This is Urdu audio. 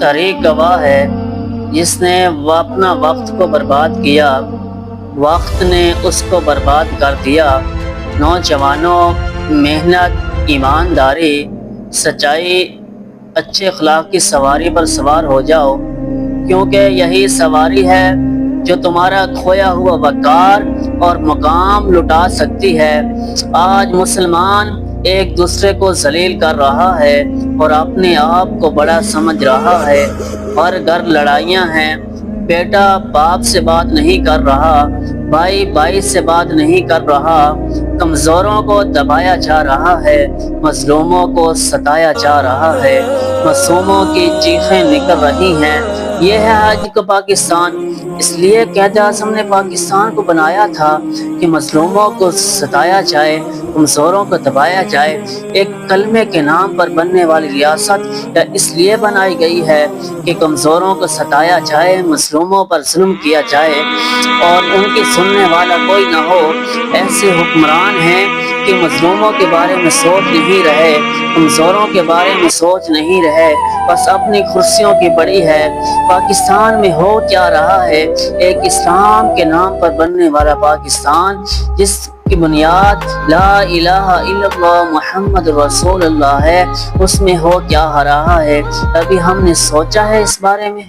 تاریخ گواہ ہے، جس نے اپنا وقت کو برباد کیا، وقت نے اس کو برباد کر دیا۔ نوجوانوں، محنت، ایمانداری، سچائی، اچھے اخلاق کی سواری پر سوار ہو جاؤ، کیونکہ یہی سواری ہے جو تمہارا کھویا ہوا وقار اور مقام لٹا سکتی ہے۔ آج مسلمان ایک دوسرے کو ذلیل کر رہا ہے اور اپنے آپ کو بڑا سمجھ رہا ہے۔ ہر گھر لڑائیاں ہیں، بیٹا باپ سے بات نہیں کر رہا، بھائی بھائی سے بات نہیں کر رہا، کمزوروں کو دبایا جا رہا ہے، مظلوموں کو ستایا جا رہا ہے، معصوموں کی چیخیں نکل رہی ہیں۔ یہ ہے آج کا پاکستان۔ اس لیے قائد اعظم نے پاکستان کو بنایا تھا کہ مظلوموں کو ستایا جائے، کمزوروں کو دبایا جائے۔ ایک کلمے کے نام پر بننے والی ریاست اس لیے بنائی گئی ہے کہ کمزوروں کو ستایا جائے، مظلوموں پر ظلم کیا جائے اور ان کی سننے والا کوئی نہ ہو۔ ایسے حکمران ہیں کہ مظلوموں کے بارے میں سوچ نہیں رہے، کمزوروں کے بارے میں سوچ نہیں رہے، بس اپنی کرسیوں کی پڑی ہے۔ پاکستان میں ہو کیا رہا ہے؟ ایک اسلام کے نام پر بننے والا پاکستان، جس کی بنیاد لا الہ الا اللہ محمد رسول اللہ ہے، اس میں ہو کیا رہا ہے؟ ابھی ہم نے سوچا ہے اس بارے میں؟